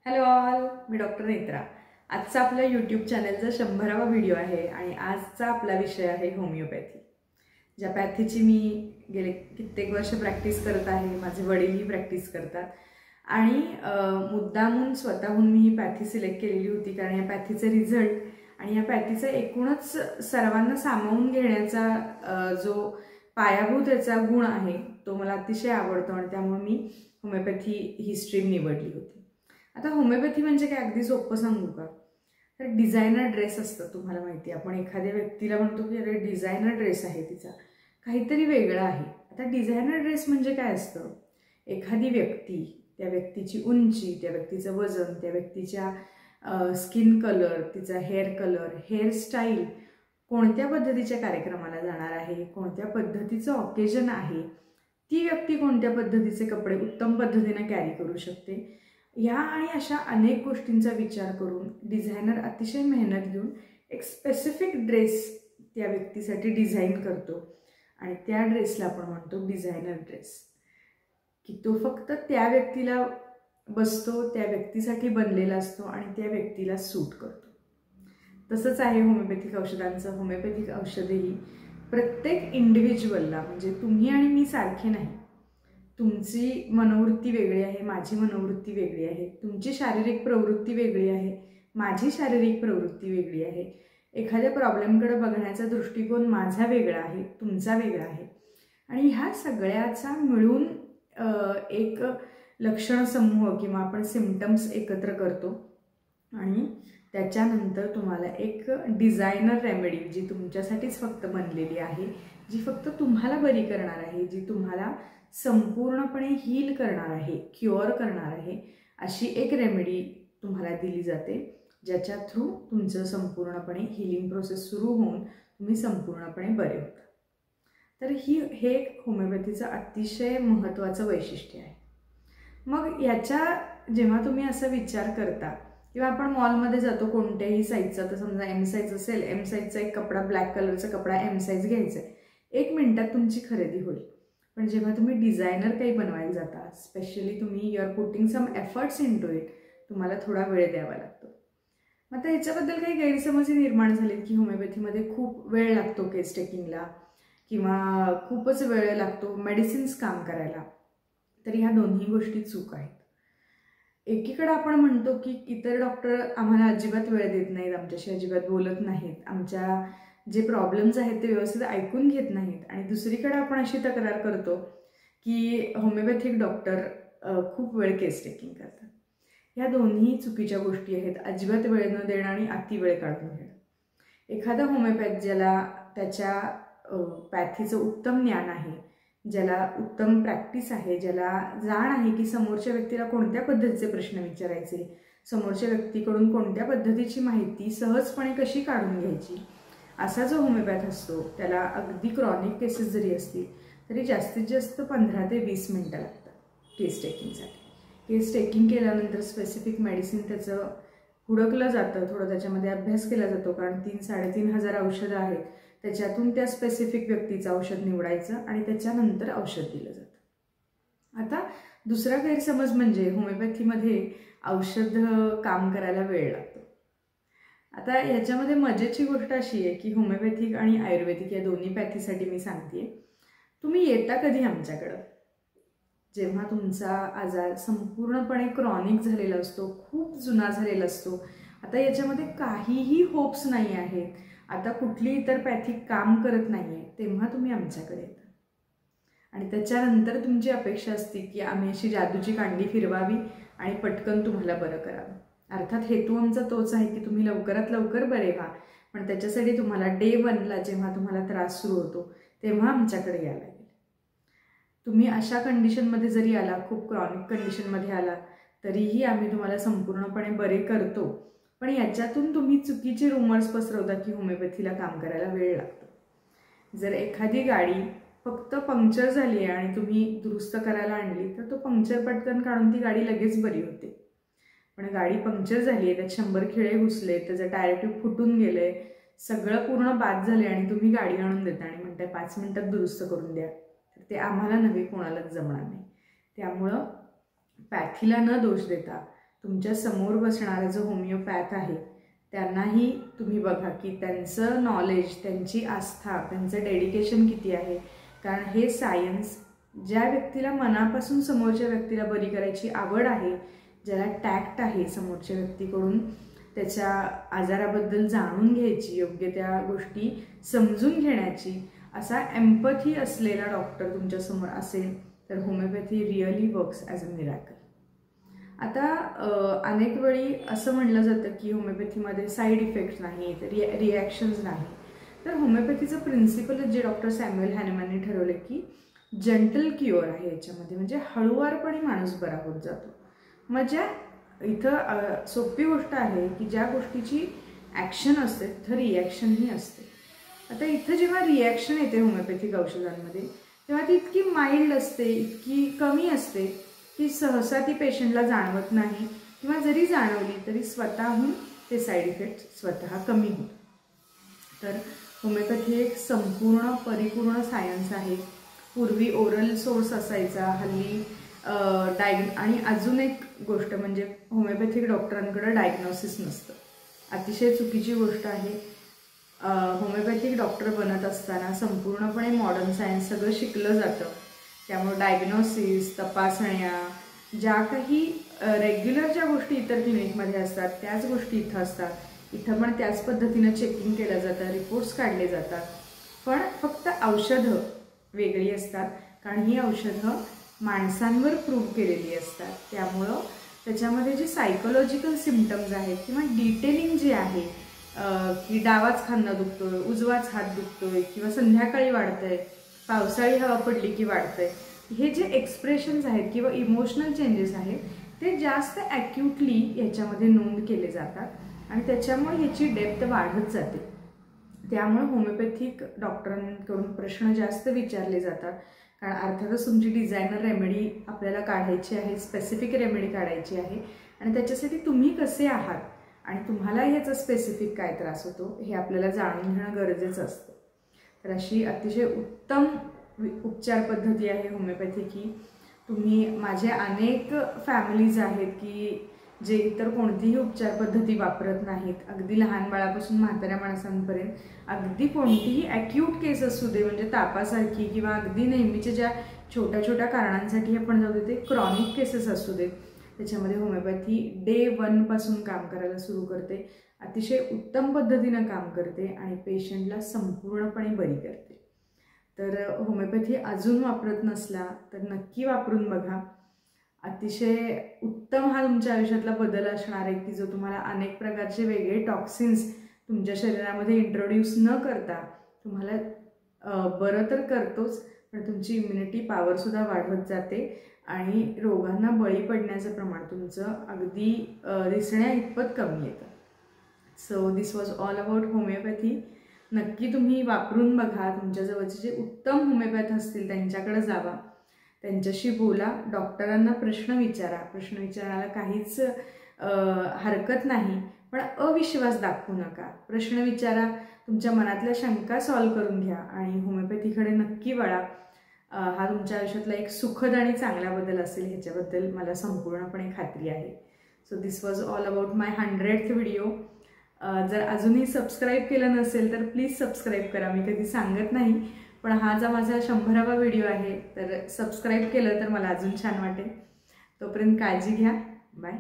Hello all, मी doctor Netra. आजचा आपल्या YouTube चॅनलचा 100वा व्हिडिओ आहे आणि आजचा आपला विषय आहे होमिओपॅथी। ज्या पॅथीची मी गेले कित्येक वर्ष प्रॅक्टिस करत आहे, माझे वडीलही प्रॅक्टिस करतात आणि मुद्दामून स्वतःहून मी ही पॅथी सिलेक्ट केलेली होती कारण या पॅथीचे रिझल्ट आणि या पॅथीचा एकूणच सर्वांना सामावून घेण्याचा जो पायाभूत याचा गुण आहे तो मला अतिशय आवडतो आणि त्यामुळे मी होमिओपॅथी ही स्ट्रीम निवडली होती। आता होमिओपॅथी म्हणजे काय, अगदी सोपं सांगू का, तर डिझायनर ड्रेस असतं। तुम्हाला माहिती आहे, आपण एखाद्या व्यक्तीला म्हणतो की अरे डिझायनर ड्रेस आहे, तिचा काहीतरी वेगळं आहे। आता डिझायनर ड्रेस म्हणजे काय असतं, एखादी व्यक्ती, त्या व्यक्तीची उंची, त्या व्यक्तीचं वजन, त्या व्यक्तीच्या स्किन कलर, तिचा हेअर कलर, हेअरस्टाईल, कोणत्या पद्धतीच्या कार्यक्रमाला जाणार आहे, कोणत्या पद्धतीचं ऑकेजन आहे, ती व्यक्ती कोणत्या पद्धतीचे कपडे उत्तम पद्धतीने कॅरी करू शकते, ह्या आणि अशा अनेक गोष्टींचा विचार करून डिझायनर अतिशय मेहनत घेऊन एक स्पेसिफिक ड्रेस त्या व्यक्तीसाठी डिझाईन करतो आणि त्या ड्रेसला आपण म्हणतो डिझायनर ड्रेस, की तो फक्त त्या व्यक्तीला बसतो, त्या व्यक्तीसाठी बनलेला असतो आणि त्या व्यक्तीला सूट करतो। तसंच आहे होमिओपॅथिक औषधांचं। होमिओपॅथिक औषधेही प्रत्येक इंडिव्हिज्युअलला, म्हणजे तुम्ही आणि मी सारखे नाही, तुमची मनोवृत्ती वेगळी आहे, माझी मनोवृत्ती वेगळी आहे, तुमची शारीरिक प्रवृत्ती वेगळी आहे, माझी शारीरिक प्रवृत्ती वेगळी आहे, एखाद्या प्रॉब्लेमकडे बघण्याचा दृष्टिकोन माझा वेगळा आहे, तुमचा वेगळा आहे आणि ह्या सगळ्याचा मिळून एक लक्षण समूह किंवा आपण सिम्पटम्स एकत्र करतो आणि त्याच्यानंतर तुम्हाला एक डिझायनर रेमेडी जी तुमच्यासाठीच फक्त बनलेली आहे, जी फक्त तुम्हाला बरी करणार आहे, जी तुम्हाला संपूर्णपणे हील करणार आहे, क्युअर करणार आहे, अशी एक रेमेडी तुम्हाला दिली जाते, ज्याच्या थ्रू तुमचं संपूर्णपणे हीलिंग प्रोसेस सुरू होऊन तुम्ही संपूर्णपणे बरे होता। तर हे एक होमिओपॅथीचं अतिशय महत्त्वाचं वैशिष्ट्य आहे। मग याच्या जेव्हा तुम्ही असा विचार करता किंवा आपण मॉलमध्ये जातो कोणत्याही साईजचा, तर समजा एम साईज असेल, एम साईजचा एक कपडा, ब्लॅक कलरचा कपडा एम साईज घ्यायचा आहे, 1 मिनिटात तुमची खरेदी होईल। पण जेव्हा तुम्ही डिझायनर काही बनवायला जाता, स्पेशली तुम्ही you are putting some efforts in to it, तुम्हाला थोडा वेळ द्यावा लागतो। मग आता ह्याच्याबद्दल काही गैरसमज निर्माण झालेत की होमिओपॅथीमध्ये खूप वेळ लागतो केस टेकिंगला किंवा खूपच वेळ लागतो मेडिसिन्स काम करायला, तर ह्या दोन्ही गोष्टी चूक आहेत। एकीकडे आपण म्हणतो की इतर डॉक्टर आम्हाला अजिबात वेळ देत नाहीत, आमच्याशी अजिबात बोलत नाहीत, आमच्या जे प्रॉब्लेम्स आहेत ते व्यवस्थित ऐकून घेत नाहीत, आणि दुसरीकडे आपण अशी तक्रार करतो की होमिओपॅथिक डॉक्टर खूप वेळ केस टेकिंग करतात। ह्या दोन्ही चुकीच्या गोष्टी आहेत, अजिबात वेळ न देणं आणि अति वेळ काढून घेणं। एखादा होमिओपॅथ ज्याला त्याच्या पॅथीचं उत्तम ज्ञान आहे, ज्याला उत्तम प्रॅक्टिस आहे, ज्याला जाण आहे की समोरच्या व्यक्तीला कोणत्या पद्धतीचे प्रश्न विचारायचे, समोरच्या व्यक्तीकडून कोणत्या पद्धतीची माहिती सहजपणे कशी काढून घ्यायची, असा जो होमिओपॅथ असतो त्याला अगदी क्रॉनिक केसेस जरी असतील तरी जास्तीत जास्त 15 ते 20 मिनटं लागतात केस टेकिंगसाठी। केस टेकिंग केल्यानंतर स्पेसिफिक मेडिसिन त्याचं हुडकलं जातं, थोडं त्याच्यामध्ये अभ्यास केला जातो, कारण 3-3.5 हजार औषधं आहेत, त्याच्यातून त्या स्पेसिफिक व्यक्तीचं औषध निवडायचं आणि त्याच्यानंतर औषध दिलं जातं। आता दुसरा गैरसमज म्हणजे होमिओपॅथीमध्ये औषध काम करायला वेळ लागतो। आता याच्यामध्ये मजेची गोष्ट अशी आहे की होमिओपॅथिक आणि आयुर्वेदिक या दोन्ही पॅथीसाठी मी सांगते, तुम्ही येता कधी आमच्याकडं जेव्हा तुमचा आजार संपूर्णपणे क्रॉनिक झालेला असतो, खूप जुना झालेला असतो, आता याच्यामध्ये काहीही होप्स नाही आहेत, आता कुठली इतर पॅथी काम करत नाही आहे, तेव्हा तुम्ही आमच्याकडे येता आणि त्याच्यानंतर तुमची अपेक्षा असते की आम्ही अशी जादूची कांडी फिरवावी आणि पटकन तुम्हाला बरं करावं। अर्थात हेतू आमचा तोच आहे की तुम्ही लवकरात लवकर बरे व्हा, पण त्याच्यासाठी तुम्हाला डे 1ला जेव्हा तुम्हाला त्रास सुरू होतो तेव्हा आमच्याकडे यायला लागेल। तुम्ही अशा कंडिशनमध्ये जरी आला, खूप क्रॉनिक कंडिशनमध्ये आला, तरीही आम्ही तुम्हाला संपूर्णपणे बरे करतो, पण याच्यातून तुम्ही चुकीचे रुमर्स पसरवता की होमिओपॅथीला काम करायला वेळ लागतो। जर एखादी गाडी फक्त पंक्चर झाली आहे आणि तुम्ही दुरुस्त करायला आणली तर तो पंक्चर पटकन काढून ती गाडी लगेच बरी होते, पण गाडी पंक्चर झाली आहे, त्यात 100 खिळे घुसले, त्याचं टायर ट्यूब फुटून गेले, सगळं पूर्ण बाद झाले आणि तुम्ही गाडी आणून देता आणि म्हणताय 5 मिनिटात दुरुस्त करून द्या, तर ते आम्हाला नव्हे कोणालाच जमणार नाही। त्यामुळं पॅथीला न दोष देता तुमच्या समोर बसणारा जो होमिओपॅथ आहे त्यांनाही तुम्ही बघा की त्यांचं नॉलेज, त्यांची आस्था, त्यांचं डेडिकेशन किती आहे. कारण हे सायन्स ज्या व्यक्तीला मनापासून समोरच्या व्यक्तीला बरी करायची आवड आहे, ज्याला टॅक्ट आहे समोरच्या व्यक्तीकडून त्याच्या आजाराबद्दल जाणून घ्यायची, योग्य त्या गोष्टी समजून घेण्याची, असा एम्पथी असलेला डॉक्टर तुमच्यासमोर असेल तर homeopathy really works as a miracle. आता अनेक वेळी असं म्हणलं जातं की होमिओपॅथीमध्ये साईड इफेक्ट्स नाहीत, रिॲक्शन्स नाही. तर होमिओपॅथीचं प्रिन्सिपलच जे डॉक्टर सॅम्युएल हॅनेमॅनने ठरवलं की जंटल क्युअर आहे याच्यामध्ये, म्हणजे हळूवारपणे माणूस बरा होत जातो. म्हणजे इथं सोपी गोष्ट आहे की ज्या गोष्टीची ॲक्शन असते तर रिॲक्शनही असते. आता इथं जेव्हा रिॲक्शन येते होमिओपॅथिक औषधांमध्ये तेव्हा ती इतकी माइल्ड असते, इतकी कमी असते की सहसा ती पेशंटला जाणवत नाही, किंवा जरी जाणवली तरी स्वतःहून ते साईड इफेक्ट स्वतः कमी होतात. तर होमिओपॅथी एक संपूर्ण परिपूर्ण सायन्स आहे. पूर्वी ओरल सोर्स असायचा, हल्ली आणि अजून एक गोष्ट म्हणजे होमिओपॅथिक डॉक्टरांकडे डायग्नोसिस नसतं. अतिशय चुकीची गोष्ट आहे. होमिओपॅथिक डॉक्टर बनत असताना संपूर्णपणे मॉडर्न सायन्स सगळं शिकलं जातं. त्यामुळे डायग्नोसिस, तपासण्या, ज्या काही रेग्युलर ज्या गोष्टी इतर क्लिनिकमध्ये असतात त्याच गोष्टी इथं असतात. इथं पण त्याच पद्धतीनं चेकिंग केलं जातं, रिपोर्ट्स काढले जातात. पण फक्त औषधं वेगळी असतात, कारण ही औषधं माणसांवर प्रूव्ह केलेली असतात. त्यामुळं त्याच्यामध्ये जे सायकोलॉजिकल सिम्पटम्स आहेत किंवा डिटेलिंग जे आहे की डावाच खांदा दुखतोय, उजवाच हात दुखतोय, किंवा संध्याकाळी वाढतंय, पावसाळी हवा पडली की वाढतंय, हे जे एक्सप्रेशन्स आहेत किंवा इमोशनल चेंजेस आहेत ते जास्त ॲक्यूटली याच्यामध्ये नोंद केले जातात आणि त्याच्यामुळे ह्याची डेप्थ वाढत जाते. त्यामुळे होमिओपॅथिक डॉक्टरांकडून प्रश्न जास्त विचारले जातात. कारण अर्थातच तुमची डिझायनर रेमेडी आपल्याला काढायची आहे, स्पेसिफिक रेमेडी काढायची आहे, आणि त्याच्यासाठी तुम्ही कसे आहात आणि तुम्हाला ह्याचा स्पेसिफिक काय त्रास होतो हे आपल्याला जाणून घेणं गरजेचं असतं. तर अशी अतिशय उत्तम उपचार पद्धती आहे होमिओपॅथी की तुम्ही, माझे अनेक फॅमिलीज आहेत की जे इतर कोणतीही उपचार पद्धती वापरत नाहीत. अगदी लहान बाळापासून म्हाताऱ्या माणसांपर्यंत, अगदी कोणतीही ॲक्यूट केस असू दे, म्हणजे तापासारखी किंवा अगदी नेहमीच्या ज्या छोट्या छोट्या कारणांसाठी आपण जातो ते क्रॉनिक केसेस असू देत, त्याच्यामध्ये होमिओपॅथी डे 1 पासून काम करायला सुरू करते. अतिशय उत्तम पद्धतीनं काम करते आणि पेशंटला संपूर्णपणे बरी करते. तर होमिओपॅथी अजून वापरत नसला तर नक्की वापरून बघा. अतिशय उत्तम हा तुमच्या आयुष्यातला बदल असणार आहे की जो तुम्हाला अनेक प्रकारचे वेगळे टॉक्सिन्स तुमच्या शरीरामध्ये इंट्रोड्यूस न करता तुम्हाला बरं तर करतोच, पण तुमची इम्युनिटी पॉवरसुद्धा वाढवत जाते आणि रोगांना बळी पडण्याचं प्रमाण तुमचं अगदी दिसण्या इतपत कमी येतं. So this was all about homeopathy. नक्की तुम्ही वापरून बघा. तुमच्याजवळचे जे उत्तम होमिओपॅथ असतील त्यांच्याकडे जावा, त्यांच्याशी बोला, डॉक्टरांना प्रश्न विचारा. प्रश्न विचारायला काहीच हरकत नाही, पण अविश्वास दाखवू नका. प्रश्न विचारा, तुमच्या मनातल्या शंका सॉल्व्ह करून घ्या आणि होमिओपॅथीकडे नक्की वळा. हा तुमच्या आयुष्यातला एक सुखद आणि चांगला बदल असेल ह्याच्याबद्दल मला संपूर्णपणे खात्री आहे. So this was all about my 100th video. जर अजूनही सबस्क्राईब केलं नसेल तर प्लीज सबस्क्राईब करा. मी कधी सांगत नाही, पण हा जो माझा 100वा व्हिडिओ आहे तर सबस्क्राईब केलं तर मला अजून छान वाटेल. तोपर्यंत काळजी घ्या. बाय.